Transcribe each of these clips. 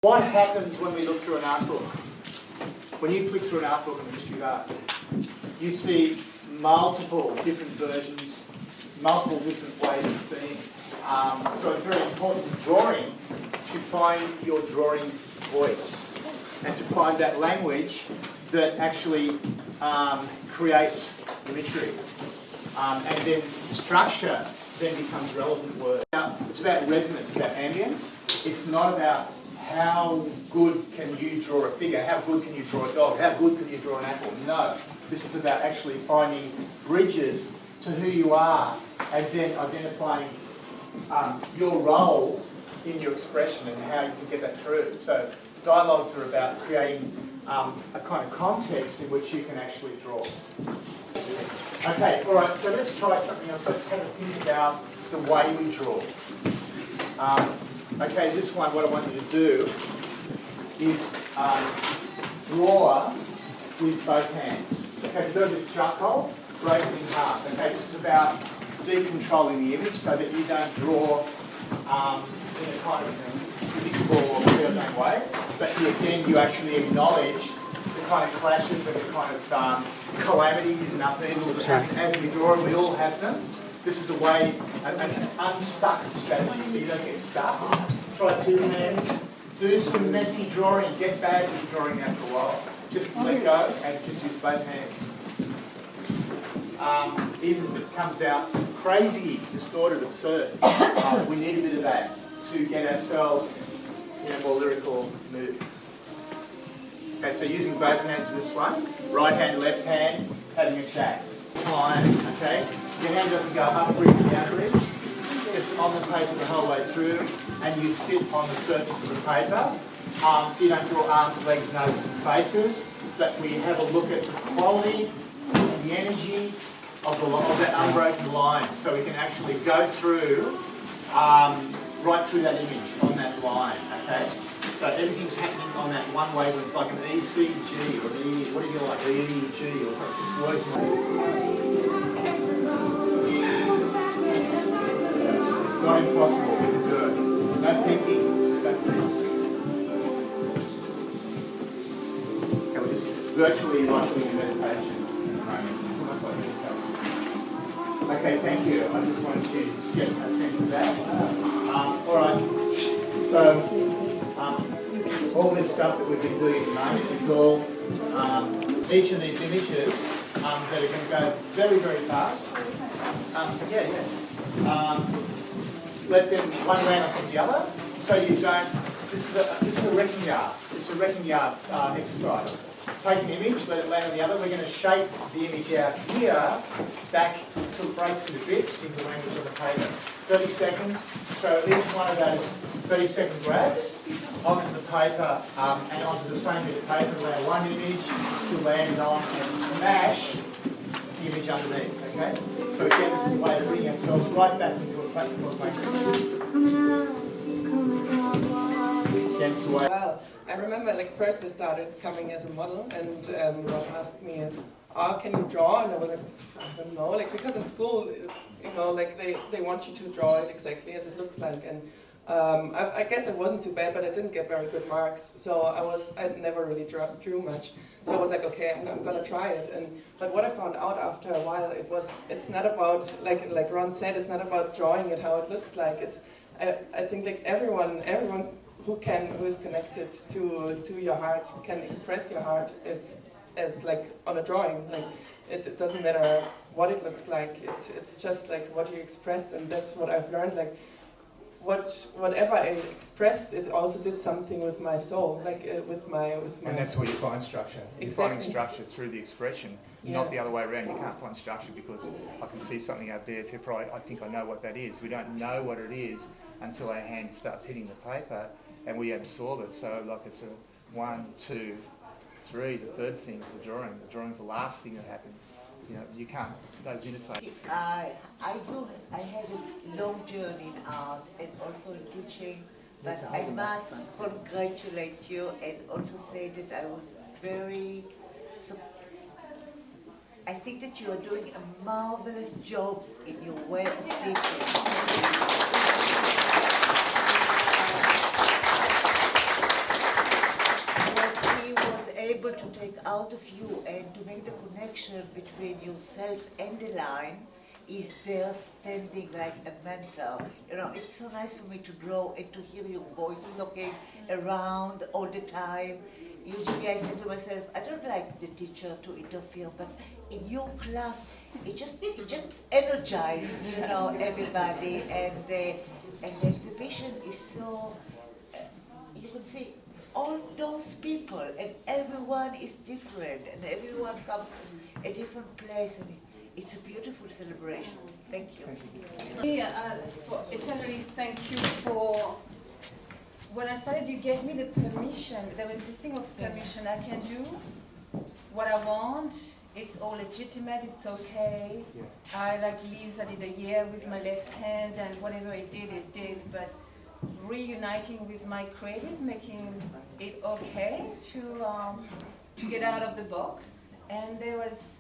What happens when we look through an art book? When you flick through an art book in history art, you see multiple different versions, multiple different ways of seeing. So it's very important in drawing to find your drawing voice and to find that language that actually creates imagery. And then structure then becomes relevant word. Now, it's about resonance, it's about ambience. It's not about how good can you draw a figure, how good can you draw a dog, how good can you draw an apple. No, this is about actually finding bridges to who you are and then identifying your role in your expression and how you can get that through. So dialogues are about creating a kind of context in which you can actually draw. Okay, all right, so let's try something else. Let's have a think about the way we draw. Okay, this one, what I want you to do is draw with both hands. Okay, if you go to the charcoal, break it in half. Okay, this is about decontrolling the image so that you don't draw in a kind of predictable or preordained way, but again, you actually acknowledge the kind of clashes and the kind of calamities and upheavals that happen as we draw, and we all have them. This is a way, an unstuck strategy, so you don't get stuck. Try two hands, do some messy drawing, get bad at drawing after a while. Just let go and just use both hands. Even if it comes out crazy, distorted, absurd, we need a bit of that to get ourselves in a more lyrical mood. Okay, so using both hands for this one, right hand, left hand, having a chat. Time, okay? Your hand doesn't go up ridge, down ridge, just on the paper the whole way through, and you sit on the surface of the paper. So you don't draw arms, legs, noses and faces, but we have a look at the quality and the energies of that unbroken line, so we can actually go through, right through that image on that line, okay? So everything's happening on that one wavelength, like an ECG or an E, what do you like, EEG or something, just working on it. It's not impossible, we can do it. No thinking, just don't think. Okay, it's virtually like doing a meditation at the moment. It's almost like meditation. Okay, thank you. I just wanted you to just get a sense of that. All right, so all this stuff that we've been doing at the moment is all each of these images that are going to go very, very fast. Let them one round on top of the other, so you don't. This is a wrecking yard. It's a wrecking yard exercise. Take an image, let it land on the other. We're going to shape the image out here back until it breaks into bits into language on the paper. 30 seconds. So each one of those 30-second grabs onto the paper and onto the same bit of paper, allow one image to land on and smash the image underneath. Okay. So again, this is a way of bringing ourselves right back into a platform of language. Against the way. Well, I remember like first I started coming as a model and Rob asked me, can you draw? And I was like, I don't know, like because in school, you know, like they want you to draw it exactly as it looks like. And I guess it wasn't too bad, but I didn't get very good marks. So I never really drew much. So I was like, okay, I'm gonna try it. But what I found out after a while, it's not about, like Ron said, it's not about drawing it how it looks like. I think like everyone who is connected to your heart can express your heart as like on a drawing. Like it doesn't matter what it looks like. It's just like what you express, and that's what I've learned. Like whatever I expressed, it also did something with my soul, like with my. And that's where you find structure. You're exactly. finding structure through the expression, not the other way around. You can't find structure because I can see something out there. I think I know what that is. We don't know what it is until our hand starts hitting the paper and we absorb it. So like it's a 1, 2, 3. The third thing is the drawing. The drawing's the last thing that happens. You know, you can't. Those interfaces. I had a long journey in art and also in teaching, but I must congratulate you and also say that I was very. I think that you are doing a marvelous job in your way of teaching. able to take out of you and to make the connection between yourself and the line is there standing like a mentor. You know, it's so nice for me to draw and to hear your voice talking around all the time. Usually I say to myself, I don't like the teacher to interfere, but in your class, it just energizes, you know, everybody, and the exhibition is so, you can see all those people, and everyone is different, and everyone comes from a different place, and it's a beautiful celebration. Thank you. For Eternally, thank you for. When I started, you gave me the permission. There was this thing of permission. I can do what I want. It's all legitimate. It's okay. Yeah. I, like Liz, I did a year with my left hand, and whatever it did. But reuniting with my creative, making it okay to get out of the box. And there was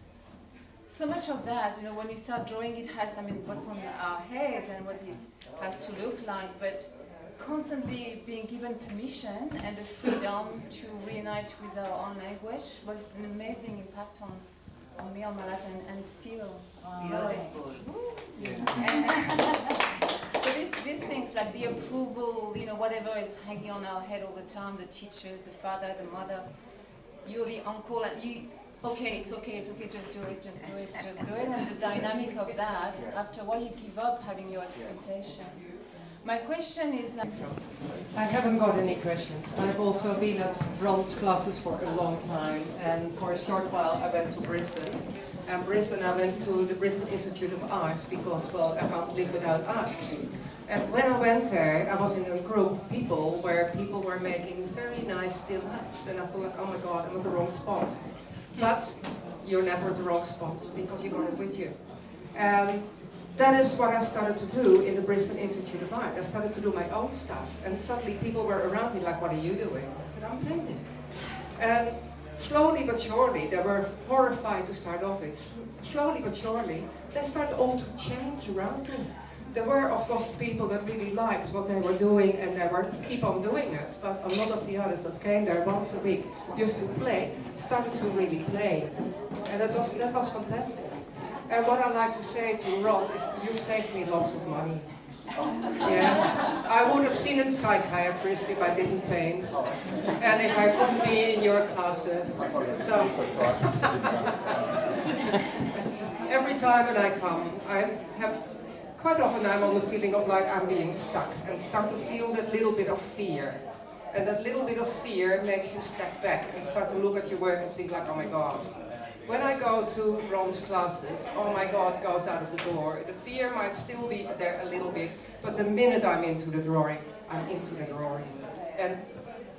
so much of that. You know, when you start drawing, it has, I mean, what's on our head and what it has to look like, but constantly being given permission and the freedom to reunite with our own language was an amazing impact on me, on my life, and still. Beautiful. So these things like the approval, you know, whatever is hanging on our head all the time, the teachers, the father, the mother, you're the uncle, and you, it's okay, just do it. And the dynamic of that, after a while you give up having your expectation. My question is... I haven't got any questions. I've also been at Ron's classes for a long time, and for a short while I went to Brisbane. And Brisbane, I went to the Brisbane Institute of Arts because, well, I can't live without art. And when I went there, I was in a group of people where people were making very nice still lifes, and I thought, like, oh my God, I'm at the wrong spot. But you're never at the wrong spot because you got it with you. That is what I started to do in the Brisbane Institute of Art. I started to do my own stuff, and suddenly people were around me like, what are you doing? I said, I'm painting. And slowly but surely, they were horrified to start off with. Slowly but surely, they started all to change around me. There were, of course, people that really liked what they were doing, and they were keep on doing it. But a lot of the others that came there once a week just to play, started to really play. And that was fantastic. And what I like to say to Ron is, you saved me lots of money. Yeah, I would have seen a psychiatrist if I didn't paint, and if I couldn't be in your classes. So every time that I come, I have quite often I'm on the feeling of like I'm being stuck, and start to feel that little bit of fear. And that little bit of fear makes you step back and start to look at your work and think like, oh my God. When I go to Ron's classes, oh my God, goes out of the door. The fear might still be there a little bit, but the minute I'm into the drawing, I'm into the drawing. And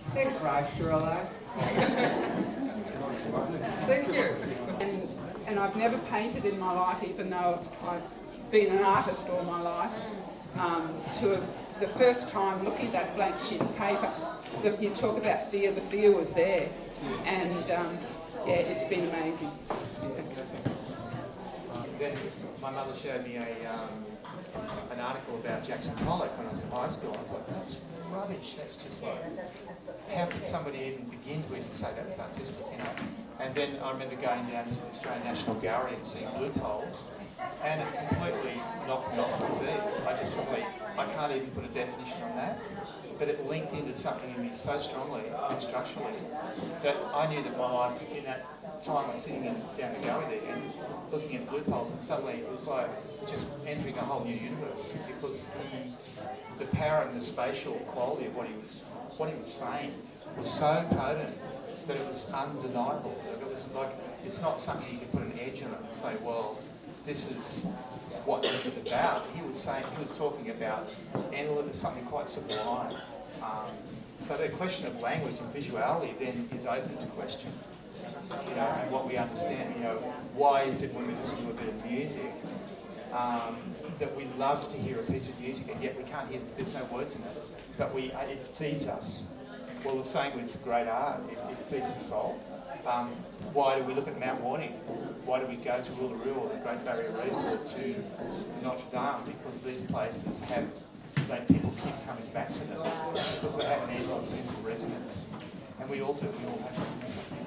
thank Christ you're alive. Thank you. And I've never painted in my life, even though I've been an artist all my life. To have the first time looking at that blank sheet of paper, you talk about fear, the fear was there. And yeah, it's been amazing. Then my mother showed me an article about Jackson Pollock when I was in high school. I thought, that's rubbish. That's just like, how could somebody even begin to even say that was artistic, you know? And then I remember going down to the Australian National Gallery and seeing Loopholes, and it completely knocked me off my feet. I just suddenly, I can't even put a definition on that. But it linked into something in me so strongly and structurally that I knew that my life in that time I was sitting down the gallery there and looking at Loopholes, and suddenly it was like just entering a whole new universe, because the power and the spatial quality of what he was saying was so potent that it was undeniable. It was like, it's not something you could put an edge on it and say, well, this is what this is about. He was talking about something quite sublime. So the question of language and visuality then is open to question. You know, and what we understand, you know, why is it when we listen to a bit of music that we love to hear a piece of music and yet we can't hear, there's no words in it, but it feeds us. Well, the same with great art, it feeds the soul. Why do we look at Mount Warning? Why do we go to Uluru or the Great Barrier Reef or to Notre Dame? Because these places people keep coming back to them because they have an endless sense of resonance. And we all do, we all have something.